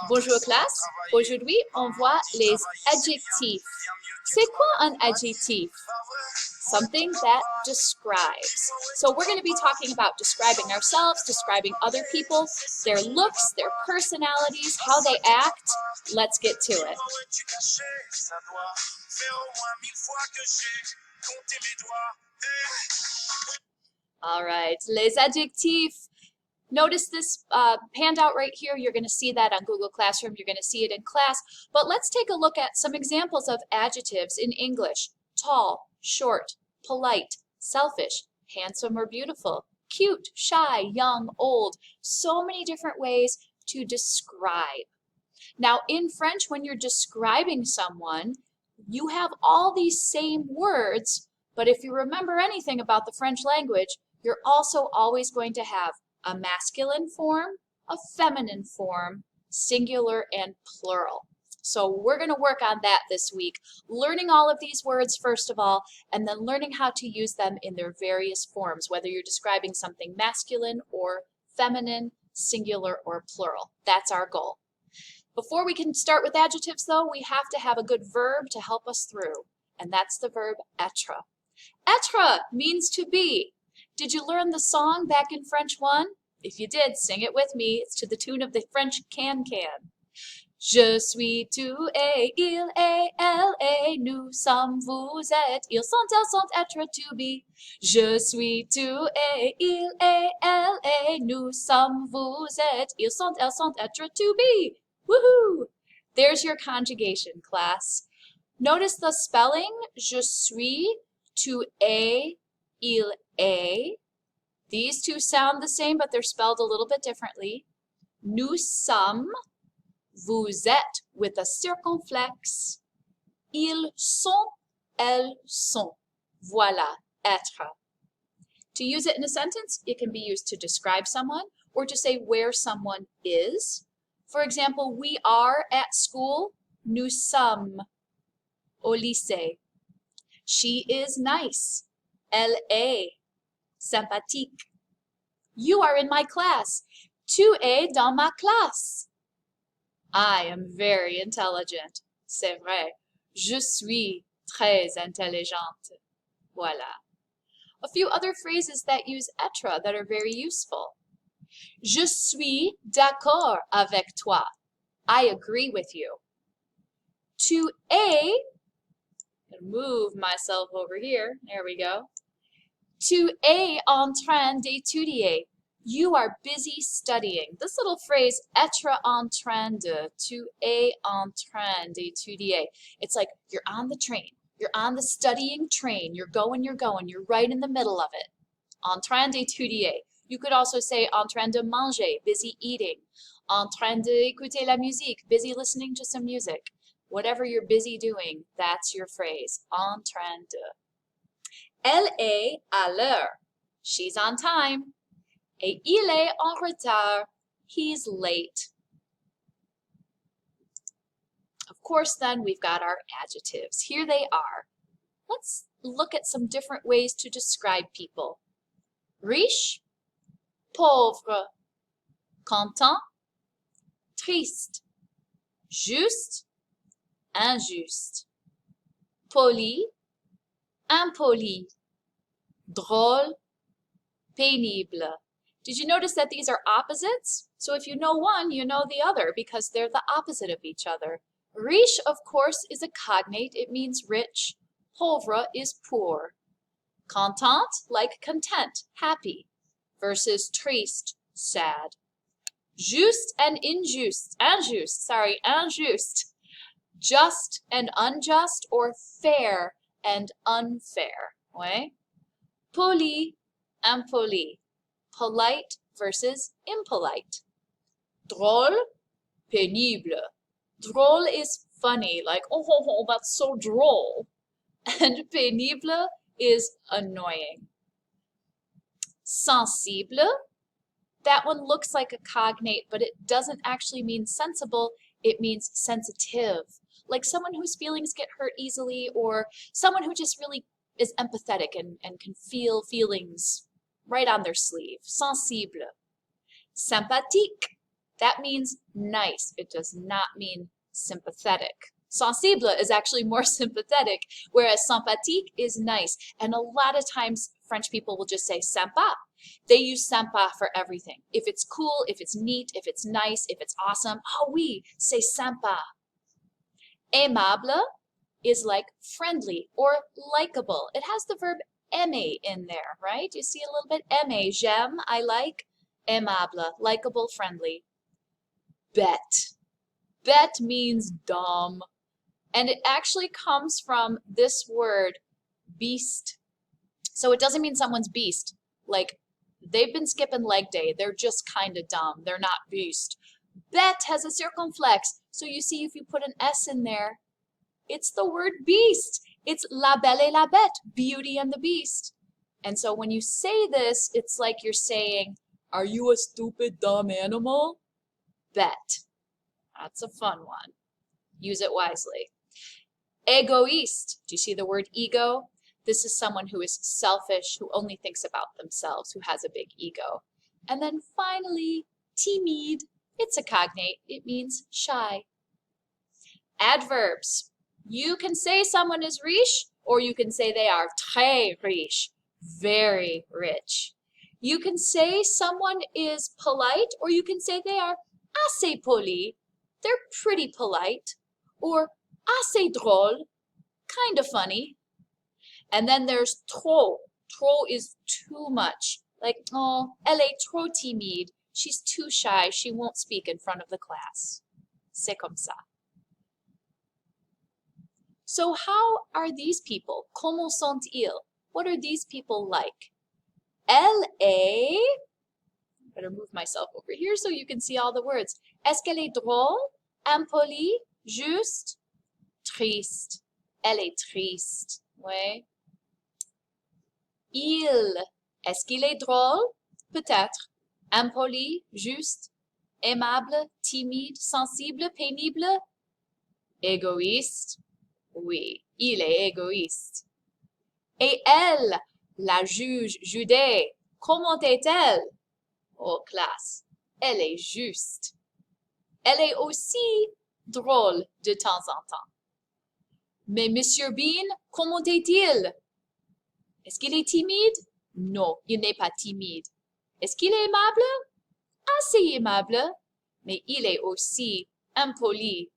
Bonjour classe, aujourd'hui on voit les adjectifs. C'est quoi un adjectif? Something that describes. So we're going to be talking about describing ourselves, describing other people, their looks, their personalities, how they act. Let's get to it. All right, les adjectifs. Notice this handout right here. You're going to see that on Google Classroom. You're going to see it in class. But let's take a look at some examples of adjectives in English. Tall, short, polite, selfish, handsome or beautiful, cute, shy, young, old. So many different ways to describe. Now, in French, when you're describing someone, you have all these same words. But if you remember anything about the French language, you're also always going to have a masculine form, a feminine form, singular and plural. So we're going to work on that this week, learning all of these words first of all, and then learning how to use them in their various forms, whether you're describing something masculine or feminine, singular or plural. That's our goal. Before we can start with adjectives though, we have to have a good verb to help us through, and that's the verb être. Être means to be. Did you learn the song back in French 1? If you did, sing it with me. It's to the tune of the French can-can. Je suis, tu es, il est, elle est, nous sommes, vous êtes, ils sont, être, to be. Je suis, tu es, il est, elle est, nous sommes, vous êtes, ils sont, être, to be. Woohoo! There's your conjugation, class. Notice the spelling. Je suis, tu es, il est. These two sound the same, but they're spelled a little bit differently. Nous sommes, vous êtes with a circonflexe. Ils sont, elles sont. Voilà, être. To use it in a sentence, it can be used to describe someone or to say where someone is. For example, we are at school. Nous sommes au lycée. She is nice. Elle est sympathique. You are in my class. Tu es dans ma classe. I am very intelligent. C'est vrai. Je suis très intelligente. Voilà. A few other phrases that use être that are very useful. Je suis d'accord avec toi. I agree with you. Tu es, I'm gonna move myself over here. There we go. Tu es en train d'étudier. You are busy studying. This little phrase, être en train de, tu es en train d'étudier. It's like you're on the train. You're on the studying train. You're going. You're right in the middle of it. En train d'étudier. You could also say en train de manger, busy eating. En train d'écouter la musique, busy listening to some music. Whatever you're busy doing, that's your phrase, en train de. Elle est à l'heure. She's on time. Et il est en retard. He's late. Of course, then, we've got our adjectives. Here they are. Let's look at some different ways to describe people. Riche, pauvre, content, triste, juste, injuste, poli, impoli, drôle, pénible. Did you notice that these are opposites? So if you know one, you know the other because they're the opposite of each other. Riche, of course, is a cognate. It means rich. Pauvre is poor. Content, like content, happy, versus triste, sad. Juste and injuste, injuste. Just and unjust, or fair and unfair. Ouais? Poli, impoli. Polite versus impolite. Drôle, pénible. Drôle is funny, like, oh, that's so droll. And pénible is annoying. Sensible, that one looks like a cognate, but it doesn't actually mean sensible, it means sensitive. Like someone whose feelings get hurt easily, or someone who just really is empathetic and can feel feelings right on their sleeve. Sensible. Sympathique, That means nice. It does not mean sympathetic. Sensible is actually more sympathetic, whereas sympathique is nice. And a lot of times French people will just say sympa. They use sympa for everything. If it's cool, if it's neat, if it's nice, if it's awesome, oh oui, c'est sympa. Aimable is like friendly or likable. It has the verb aimer in there, right? You see a little bit aimer, j'aime, I like. Aimable, likable, friendly. Bête. Bête means dumb. And it actually comes from this word, beast. So it doesn't mean someone's beast. Like, they've been skipping leg day. They're just kind of dumb. They're not beast. Bête has a circumflex. So you see if you put an S in there, it's the word beast. It's La Belle et la Bête, Beauty and the Beast. And so when you say this, it's like you're saying, are you a stupid, dumb animal? Bête. That's a fun one. Use it wisely. Egoist. Do you see the word ego? This is someone who is selfish, who only thinks about themselves, who has a big ego. And then finally, timide. It's a cognate. It means shy. Adverbs. You can say someone is riche, or you can say they are très riche, very rich. You can say someone is polite, or you can say they are assez poli, they're pretty polite, or assez drôle, kind of funny. And then there's trop. Trop is too much. Like, oh, elle est trop timide. She's too shy. She won't speak in front of the class. C'est comme ça. So how are these people? Comment sont-ils? What are these people like? Elle est, better move myself over here so you can see all the words. Est-ce qu'elle est drôle, impolie, juste, triste? Elle est triste. Ouais. Il, est-ce qu'il est drôle? Peut-être. Impoli, juste, aimable, timide, sensible, pénible, égoïste. Oui, il est égoïste. Et elle, la juge Judée, comment est-elle? Oh, classe, elle est juste. Elle est aussi drôle de temps en temps. Mais Monsieur Bean, comment est-il? Est-ce qu'il est timide? Non, il n'est pas timide. Est-ce qu'il est aimable? Assez aimable, mais il est aussi impoli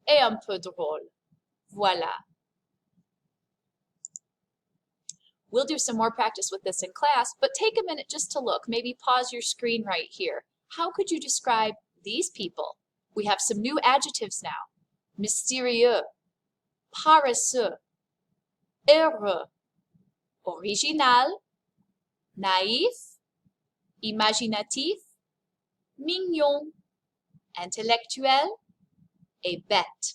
et un peu drôle. Voilà. We'll do some more practice with this in class, but take a minute just to look. Maybe pause your screen right here. How could you describe these people? We have some new adjectives now. Mystérieux, paresseux, heureux, original, naïf, imaginatif, mignon, intellectuel, et bête.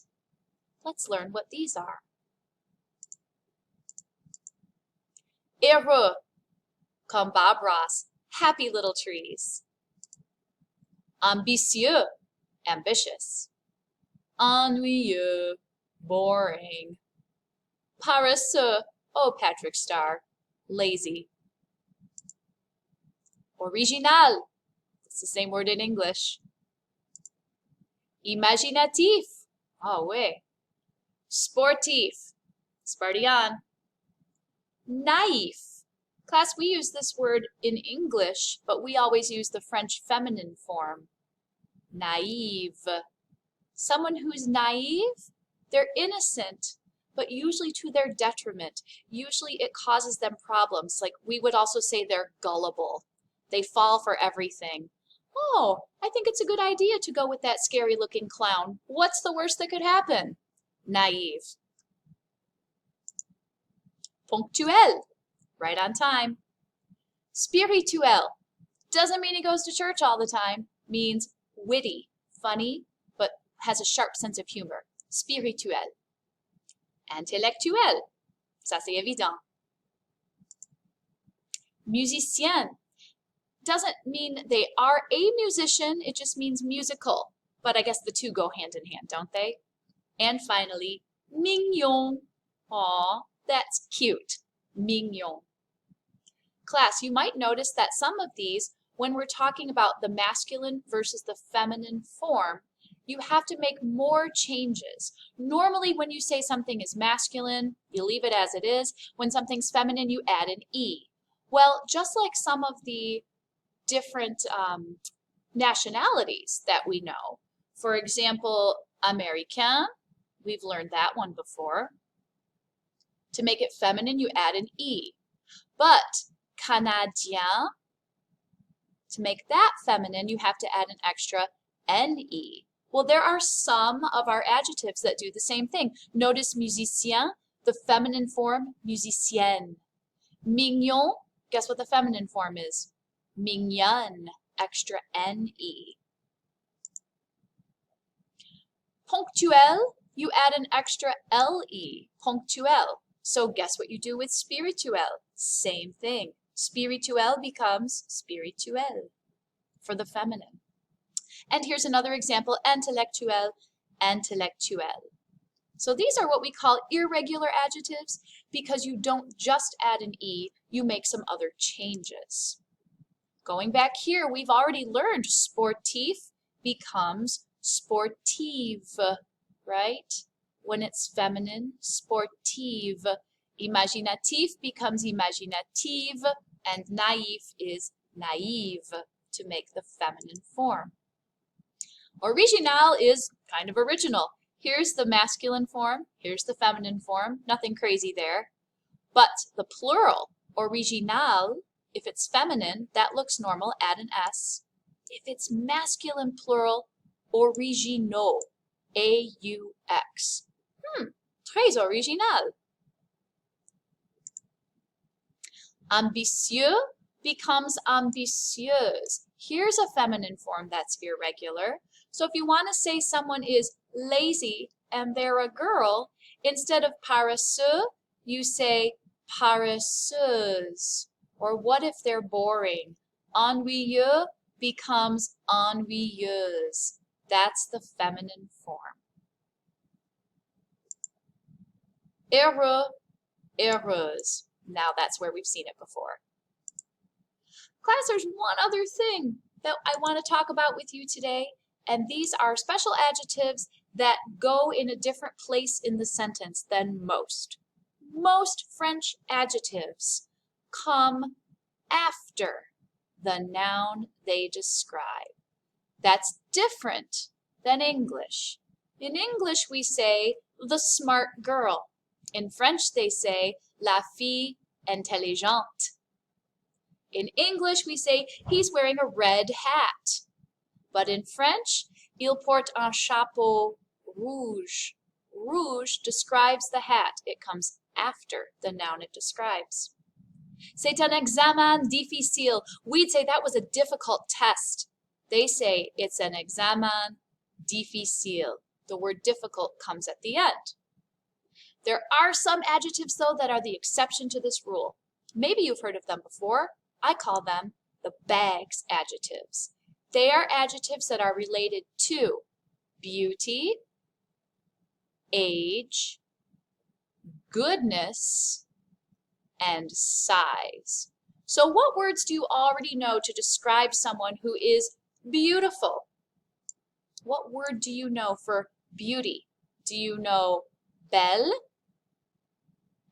Let's learn what these are. Heureux, comme Bob Ross, happy little trees. Ambitieux, ambitious. Ennuyeux, boring. Paresseux, oh Patrick Star, lazy. Original, it's the same word in English. Imaginatif, oh ouais. Sportif, spartian. Naïf. Class, we use this word in English, but we always use the French feminine form. Naïve. Someone who's naive, they're innocent, but usually to their detriment. Usually it causes them problems. Like we would also say they're gullible. They fall for everything. Oh, I think it's a good idea to go with that scary looking clown. What's the worst that could happen? Naive. Ponctuel, right on time. Spirituel, doesn't mean he goes to church all the time. Means witty, funny, but has a sharp sense of humor. Spirituel. Intellectuel, ça c'est évident. Musicien, doesn't mean they are a musician, it just means musical. But I guess the two go hand in hand, don't they? And finally, mignon. Aw, that's cute. Mignon. Class, you might notice that some of these when we're talking about the masculine versus the feminine form, you have to make more changes. Normally, when you say something is masculine, you leave it as it is. When something's feminine, you add an E. Well, just like some of the different nationalities that we know, for example, Américain, we've learned that one before. To make it feminine, you add an E. But Canadien, to make that feminine, you have to add an extra NE. Well, there are some of our adjectives that do the same thing. Notice musicien, the feminine form, musicienne. Mignon, guess what the feminine form is? Mignonne, extra NE. Ponctuel, you add an extra LE, ponctuel. So guess what you do with spirituel? Same thing. Spirituel becomes spirituel for the feminine. And here's another example, intellectuel, intellectuel. So these are what we call irregular adjectives because you don't just add an E, you make some other changes. Going back here, we've already learned sportif becomes sportive, right? When it's feminine, sportive. Imaginatif becomes imaginative, and naïf is naïve to make the feminine form. Original is kind of original. Here's the masculine form, here's the feminine form, nothing crazy there. But the plural, original, if it's feminine, that looks normal, add an S. If it's masculine plural, originaux, A-U-X. Très original. Ambitieux becomes ambitieuse. Here's a feminine form that's irregular. So if you want to say someone is lazy and they're a girl, instead of paresseux, you say paresseuse. Or what if they're boring? Ennuyeux becomes ennuyeuse. That's the feminine form. Heureux, heureuse. Now that's where we've seen it before. Class, there's one other thing that I want to talk about with you today, and these are special adjectives that go in a different place in the sentence than most. Most French adjectives come after the noun they describe. That's different than English. In English, we say the smart girl. In French, they say la fille intelligente. In English, we say he's wearing a red hat. But in French, il porte un chapeau rouge. Rouge describes the hat. It comes after the noun it describes. C'est un examen difficile. We'd say that was a difficult test. They say it's an examen difficile. The word difficult comes at the end. There are some adjectives, though, that are the exception to this rule. Maybe you've heard of them before. I call them the bags adjectives. They are adjectives that are related to beauty, age, goodness, and size. So what words do you already know to describe someone who is beautiful? What word do you know for beauty? Do you know belle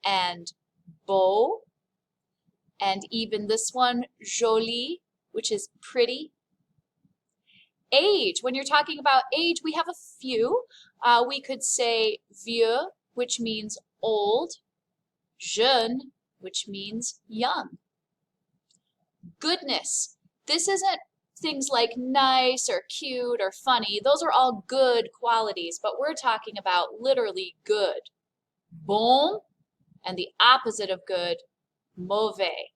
and beau, and even this one, jolie, which is pretty? Age, when you're talking about age, we have a few. We could say vieux, which means old, jeune, which means young. Goodness, this isn't things like nice or cute or funny. Those are all good qualities, but we're talking about literally good. Bon, and the opposite of good, mauvais.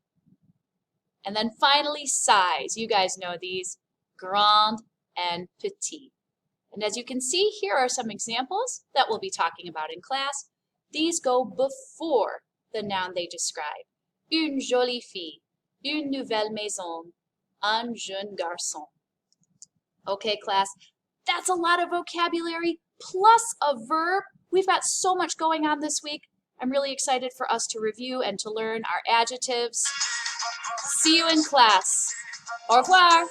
And then finally, size. You guys know these, grand and petit. And as you can see, here are some examples that we'll be talking about in class. These go before the noun they describe. Une jolie fille, une nouvelle maison, un jeune garçon. Okay, class, that's a lot of vocabulary plus a verb. We've got so much going on this week. I'm really excited for us to review and to learn our adjectives. See you in class. Au revoir.